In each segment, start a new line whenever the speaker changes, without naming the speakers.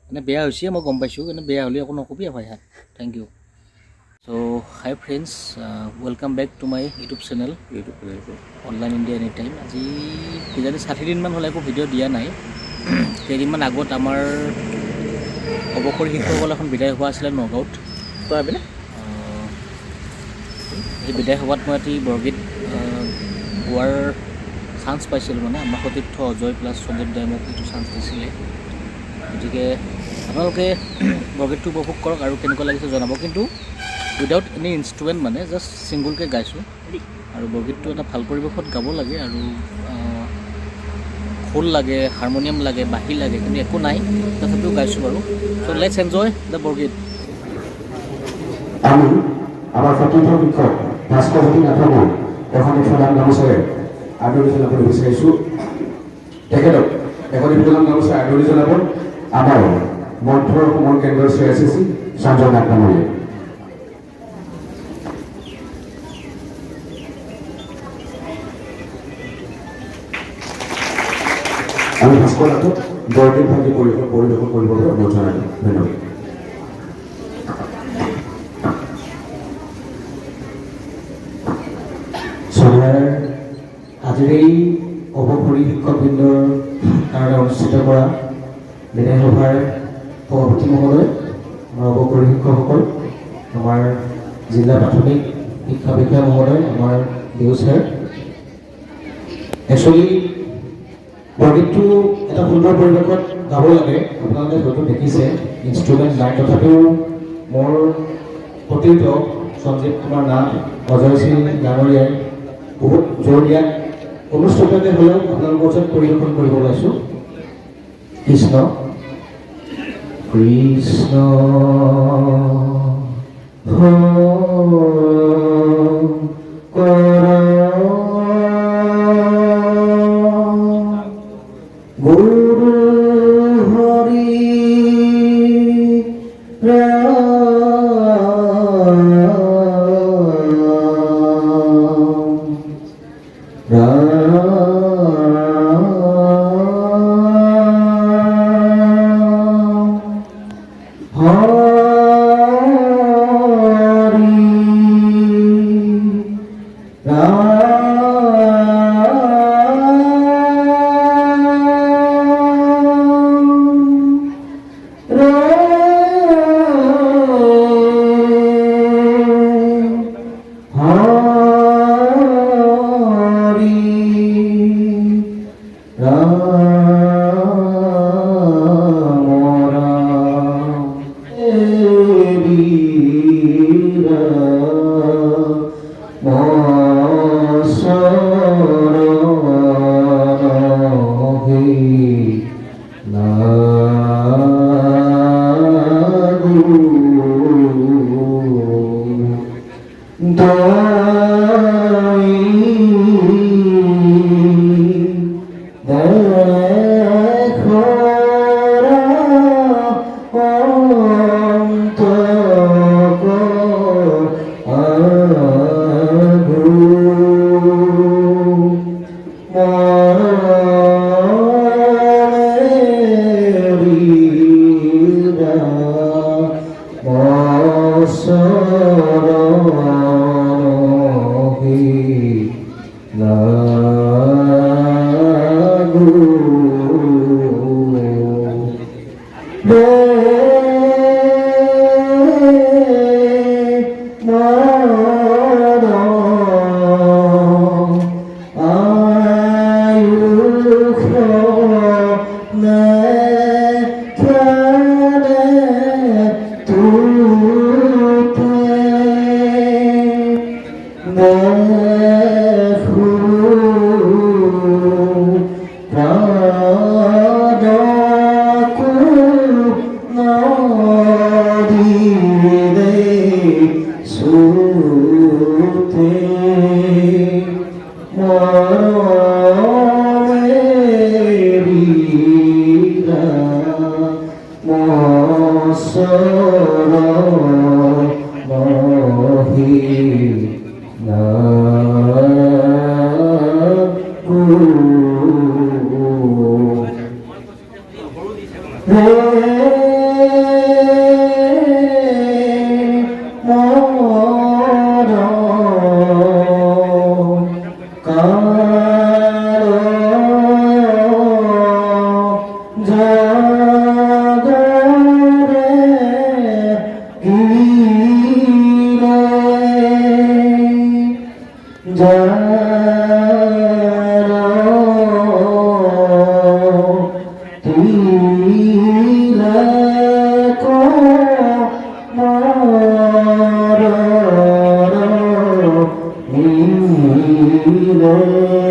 মানে বেয়া হৈছে মই গম পাইছোঁ, কিন্তু বেয়া হ'লে একো নকবি ভাই হা। Thank you. So' hi friends, welcome back to my YouTube channel online India any time. আজি কিজানি 60 দিনমান হ'লে একো ভিডিঅ' দিয়া নাই। কেইদিনমান আগত আমাৰ অৱসৰী শিক্ষকসকল এখন বিদায় সভা আছিলে নগাঁৱত। সেই বিদায় সভাত মই এটি বৰগীত গোৱাৰ চান্স পাইছিলোঁ। মানে আমাৰ সতীৰ্থ অজয় প্লাছ সঞ্জীৱ দাই মোক এইটো চান্স দিছিলে। গতিকে আপোনালোকে বৰগীতটো উপভোগ কৰক আৰু কেনেকুৱা লাগিছে জনাব। কিন্তু উইদাউট এনি ইনষ্ট্ৰুমেণ্ট, মানে জাষ্ট ছিংগুলকৈ গাইছোঁ। আৰু বৰগীতটো এটা ভাল পৰিৱেশত গাব লাগে, আৰু খোল লাগে, হাৰমনিয়াম লাগে, বাঁহী লাগে, কিন্তু একো নাই, তথাপিও গাইছোঁ বাৰু। চ' লেটছ এনজয় দ্য বৰগীত।
আমি আমাৰ সতীৰ্থ শিক্ষক ভাস্কৰজ্যোতি নাথকক এখন ফুলাম গামোচাৰে আদৰণি জনাব বিচাৰিছোঁ। তেখেতক এখন ফুলাম গামোচা আদৰণি জনাব আমাৰ মন্থৰ সমল কেন্দ্ৰৰ CRCC সঞ্জয় নাথকামৰীয়ে। আমি ভাস্কৰ নাথক বৰগীত ভাগী পৰিৱেশন কৰিবলৈ অনুৰোধ জনালোঁ। ধন্যবাদ। আজিৰ এই অৱসৰী শিক্ষকবৃন্দৰ কাৰণে অনুষ্ঠিত কৰা বিদায় সভাৰ সভাপতি মহোদয়, আমাৰ অৱসৰী শিক্ষকসকল, আমাৰ জিলা প্ৰাথমিক শিক্ষা বিষয়া মহোদয়, আমাৰ ডিঅ' ছাৰ। একচুৱেলি বৰগীতটো এটা সুন্দৰ পৰিৱেশত গাব লাগে। আপোনালোকে হয়তো দেখিছে ইনষ্ট্ৰুমেণ্ট নাই, তথাপিও মোৰ সতীৰ্থ সঞ্জীৱ কুমাৰ নাথ, অজয় সিং ডাঙৰীয়াই বহুত জোৰ দিয়াত অনুষ্ঠিততে হ'লেও আপোনালোকৰ ওচৰত পৰিৱেশন কৰিব ওলাইছোঁ। কৃষ্ণ কৃষ্ণ গুৰু হৰি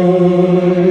হয়